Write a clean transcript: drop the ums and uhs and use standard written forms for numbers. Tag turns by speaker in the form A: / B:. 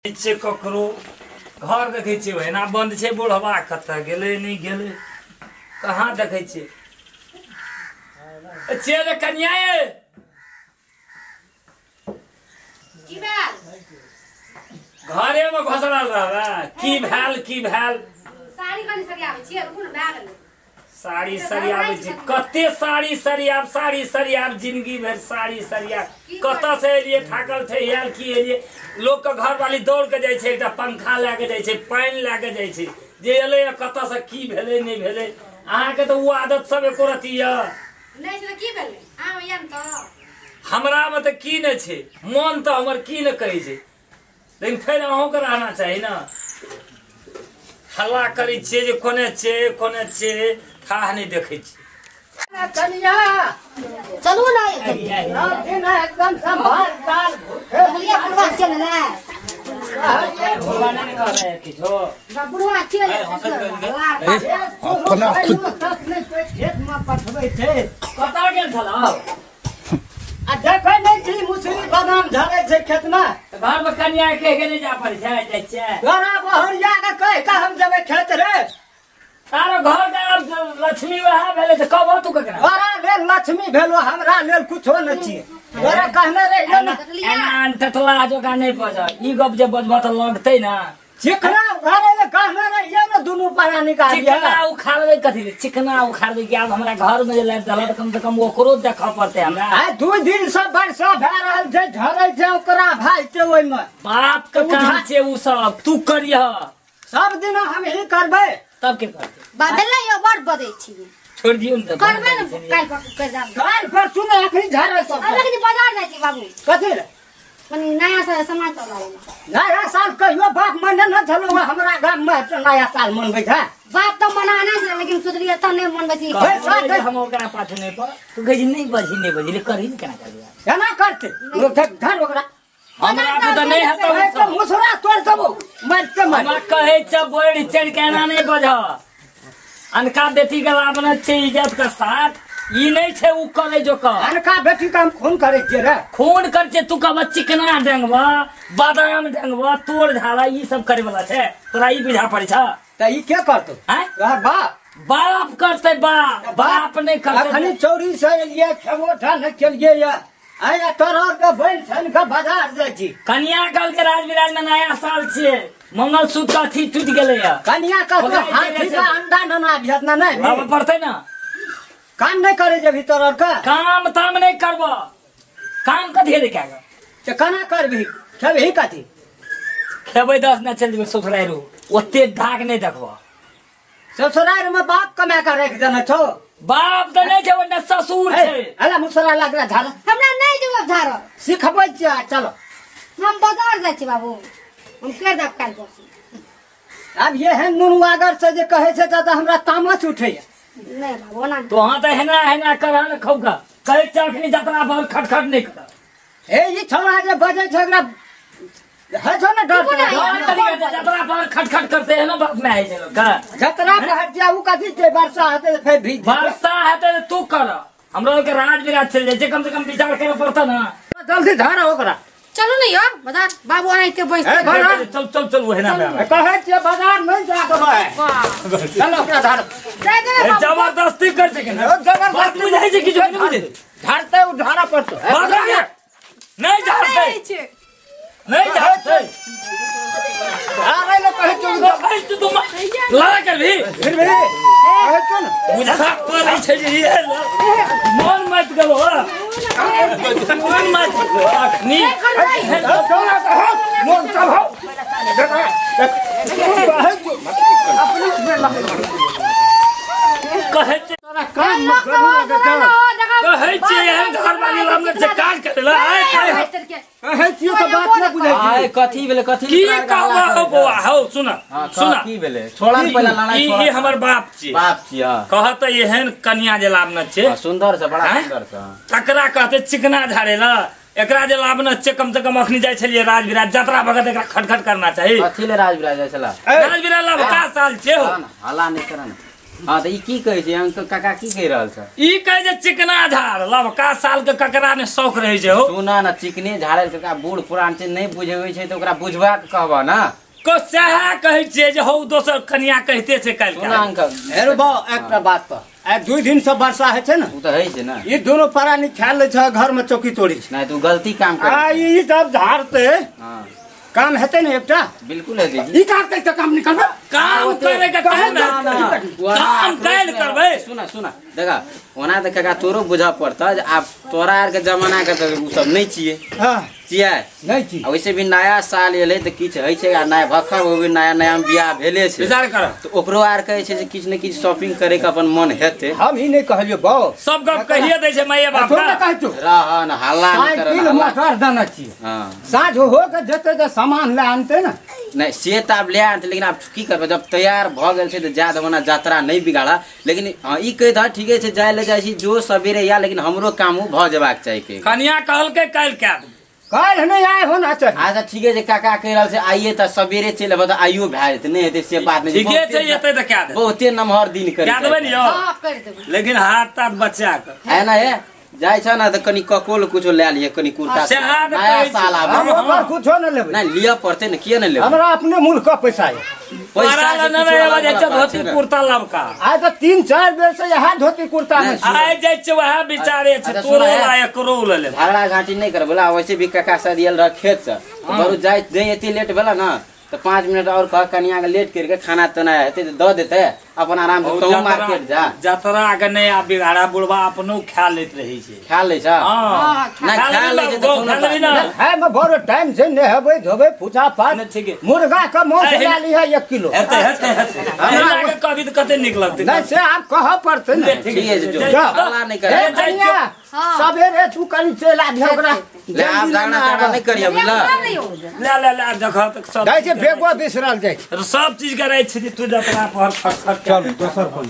A: ककरो घर देखे छी ओहिना बंद छै बुढ़वा कत गेले नहीं गेले कहाँ देखे छी चल कन्या घरे में घसरल रहबा की भेल
B: साड़ी कनी सरियाबे छी रुकू न भए गेलै
A: साड़ी सरियाबे छी कते साड़ी सरियाब जिंदगी भर साड़ी सरिया कत से एलिए थाकल थे यार की एलिए लोग के घर वाली दौड़ के जाय छै एकटा पंखा लेके जाय छै पानी लेके जाय छै जे एले कत से की भेले नहीं भेले अहाँ के तो वो आदत सब एको रती य
B: नहीं छै की भेलै आ यान त
A: हमरा में तो की न छै मन तो हमर की न कहै छै लेकिन फिर अहों के रहना चाहिए ना हल्ला करी छे जे कोने छे था नहीं देखे छी
C: कन्या
B: चलू ना
C: दिन एकदम संभाल काल
B: भलिया बुढ़वा चल ना
A: भगवान ने कह रहे कि जो
B: बुढ़वा चल
C: अपना खुद खेत में पठबै छै
A: कता गेल छला
C: आ देखै नहीं छी मुसरी बादाम झरै छै खेत में
A: घर में कन्या के गेले जा पर जाय छै
C: तोरा बहरिया के कह के हम जेबै खेत रे
A: तारो घर के लक्ष्मी वहा भेले त कब तू ककरा
C: तोरा लेल लक्ष्मी भेलो हमरा लेल कुछो न छी तोरा कहने रहियो न
A: एना टटला जोका नहीं बज ई गप जे बजबा त लगतै ना
C: चिकना घरे ले कहने रहियो न दुनु पारा निकालिया
A: चिकना उखाड़बै कथि ले चिकना उखाड़बै कि अब हमरा घर में जे लाइब दल त कम से कम ओकरो देखा पड़ते हमरा
C: आ 2 दिन से वर्षा भए रहल छै झरै छै ओकरा भाई छै ओइ में
A: बाप के काम छै उ सब तू करिह
C: सब दिन हम ही करबै
A: तब के करते
B: बादल यो बड़ बदै छी
A: छोड़ दियो न
B: करबै न काल कर जाब
C: काल परसू में अखनी झरै सब
B: अब लेकिन बाजार जाय छी बाबू
C: कथि रे
B: कनी नया से समाज चलावे
C: नया साल कहियो बाप मने न चलो हमरा गाम में नया साल मनबै छै
B: बाप तो मनाना छै लेकिन सुधरिया त नहीं मनबै छी
A: हम ओकरा पाछे नहीं पर तू कहि नहीं बजी ले करी केना करबे
C: केना करते लोग धर ओकरा
A: हमरा पे त नहीं हतौ
C: तो मुसरा तोड़ देबो मार के मार
A: हमरा कहे छ बोड़ी चढ़ के एना नहीं बज अनका बेटी के लाबना छै इज्जत के साथ ई नहीं छै उ करे जो का
C: अनका बेटी का हम खून करे छियै रे
A: खून कर छै तू का चिकना डेंगवा बादाम डेंगवा तोड़ झाड़ा ई सब करे वाला छै तोरा ई बुझा पड़े छ
C: त ई के करतो
A: हैं
C: तोहर बाप
A: बाप करते बाप नहीं करते
C: अखनी चौरी से एलिए खेबोठा न केलिए या आया तोरर के बन छन के बाजार जाय छी
A: कन्या कल के राज विराज में नया साल छे मंगलसूत्र का अथी टूट गेले या
C: कन्या का तो हाथी का अंडा न भेट न नहीं
A: अब पड़ते ना
C: काम नहीं करे जे भीतर का
A: काम ताम नहीं करबो काम कथी दे क्या
C: त कना करबी खेबही कथी
A: खेबै 10 न चल जेबै ससुराल रो ओते धाक नहीं देखबो
C: ससुराल में बाप कमा के रख देना छो
A: बाप तो नहीं छै ओने ससुर छै
C: अला मुसरा लागला झाल
B: हमरा नहीं जवाब धारो
C: सिखबै छियै चलो
B: हम बाजार जाय छी बाबू हम कर देब काल परसू
C: अब ये है मुनुआगर से जे कहे छै त हमरा तामस उठै
B: नहीं बाबू ना
A: तो हां त हेना करा न खौका कहे चखनी जतरा पर खटखट नहीं कर
C: हे ई छोरा जे बजे छै एकरा है छ न डर
A: जतरा पर खटखट करते है ना बाप में आई लोग का
C: जतरा पे हट जा उ कथी छै वर्षा हेतै फिर भीज
A: वर्षा हेतै तू कर हमरा के राज विराज चल जाय कम से कम विचार करे पड़ता ना
C: जल्दी धर ओकरा
B: चलो नहीं यार बाजार बाबू आइते बैठ
A: चल वो है ना
C: कहे छियै बाजार नहीं जा के चलो ओकरा धर
B: जाय दे
A: जबरदस्ती कर छै ना
C: जबरदस्ती
A: बुझाई छै कि जो बुझे
C: धरते उ धरा पड़तो
A: नहीं झाड़ते नहीं झाड़ते
C: आरे ले कहे छियै
A: तुम लड़ा कर भी
C: फिर भी कहे छ न
A: बुझा पड़ै छै जे मन मत करो मन मत अखनी
C: छोरा त मोन चल हो
A: कहे छै
C: तोरा काम मत करू लगे
A: कहे छै एहन घर वाली हमने से काज करेला आय
C: कहे छियै त बात न बुझै छी
D: आय कथी भेले कथी
A: की कहबा हो बौआ हो सुना सुना
D: की भेले छोड़ा पहला लड़ाई
A: ई हमर बाप छी
D: बाप छिया
A: कहत एहन कन्या जे लाबन छै
D: सुंदर से बड़ा
A: आँय?
D: सुंदर से
A: तकरा कहते चिकना झाड़ेला एकरा जे लाबन छै कम से कम अखनी जाय छलिए राज विराज जतरा भगत एकरा खटखट करना चाहिए
D: कथी ले राज विराज छला
A: राज विराज ला का साल छै हो
D: हला नहीं करन हाँ तो ई की कहै छै अंक काका की कहि रहल छ
A: ई कहे जे चिकना झाड़ लबका साल के ककरा ने शौक रहे छै हो
D: सुना न चिकने झाड़े का बूढ़ पुरान छै नहीं बुझे छै तो ओकरा बुझबा के कहबा ना
A: को सएह कहै छियै जे हौ दोसर कनिया कहते छै काल्हि
D: सुना अंक
C: हेरो बा एकटा बात पर आ 2 दिन से वर्षा है छै ना
D: उ तो है छै ना
C: ये दोनों प्राणी ख्याल ले छ घर में चौकी तोड़ी छै
D: नहीं तू गलती काम कर
C: आ ई सब झाड़ते
D: हां
C: काम हेतै ने एकटा
D: बिल्कुल है दीदी
C: ई काटते त काम निकलबे
A: काम करे के टाइम काम काल्हि करबै
D: सुना सुना देखा ओना त काका तोरो बुझा पड़ता जे आब तोरा आर के जमाना के त उ सब नहीं छिए
C: हां
D: छिए
C: नहीं छी
D: वैसे भी नया साल एले त किछ है छै आ नया भखर वो भी नया नया बियाह भेले छै
A: विचार कर
D: तो ओकरो आर कहै छै जे किछ ने किछ शॉपिंग करे के अपन मन हेते
C: हम ही नहीं कहलियो बा
A: सब गप कहिए दै छै माये बाप
C: थोड़ा कहै तो
D: रहन हल्ला न कर
C: साइकिल मोटर देना चाहिए
D: हां
C: साँझ हो के जते जे सामान ले आनते ना
D: नहीं से त आब ले आनते लेकिन आब की करबे जब तैयार भ गेल छै त जा दवना यात्रा नहीं बिगाड़ा लेकिन हां ई कहि द ठीके छै जाय ले जाइ छी जो सबेरे या लेकिन हमरो काम भ जेबाक चाही के
A: कनिया कहलकै काल्हि कए देबै
C: काल नहीं आए होना चाहिए
D: अच्छा ठीके छै काका कहि रहल छै आइए त सबेरे चलि अब त आइयो भए जेतै नहीं हेतै से बात नहीं
A: ठीके छै एतै त कए देबै
D: बहुते नमहर दिन करे
A: कए देबै ने यौ
B: हाँ कर देबै
A: लेकिन हाथ तात बचा के
D: है ना ये जाय छ ना त कनी ककोल कुछो ले लिए कनी कुर्ता
A: से हाथ
D: नया
A: कहै
D: साल
A: छै।
D: आबे
C: हम ओकर कुछो न लेबै
D: नहीं लिया पड़ते न किए न लेबै
C: हमरा अपने मुल्क का पैसा है
A: पैसा
D: के
A: न
D: कुछो
A: रहे
D: अलग
A: जे
D: अलग बात
A: धोती
D: छै ने।
A: कुर्ता लबका
C: आज तो 3-4 बेर से यहाँ धोती कुर्ता में छी।
A: आइ जाइ छै वएह विचारे छै
D: अच्छा,
A: तोरो
D: सुना है।
A: ला एकरो ले ले
D: झगड़ा घाटी नहीं कर बोला वैसे भी काका सरियल रह खेत से बरु जाय दे एते लेट भेला ना तो 5 मिनट और कह कनिया के लेट करके खाना तना हेते तो द देते अपन आराम से तू मार्केट जा
A: जतरा के नहीं आ बिगाड़ा बुढ़वा अपनो खा लेत रही छै
D: खा ले छ
A: हां
D: ना खा ले
A: गो खा लेबी ना
C: है में बड़ो टाइम से नहबै धोबै पूजा पाठ
A: नहीं, ठीक है।
C: मुर्गा का मांस ला लिया 1 किलो
A: हेतै हेतै हमरा के कभी त कते निक लगतै
C: नहीं से आप कह पड़ते न
D: ठीक है जो
A: जा।
D: हल्ला नहीं
C: ए,
D: कर
C: कनिया,
B: हाँ।
C: सबेरे तू कनी चला दिया ओकरा
D: ले आप झगड़ा नहीं करिए बुझला
A: ले ले देख त सब
C: जाय छै बेगवा बिसरल जाय छै।
A: सब चीज करे छै तू जतरा पर खट खट
C: चल दोसर कोन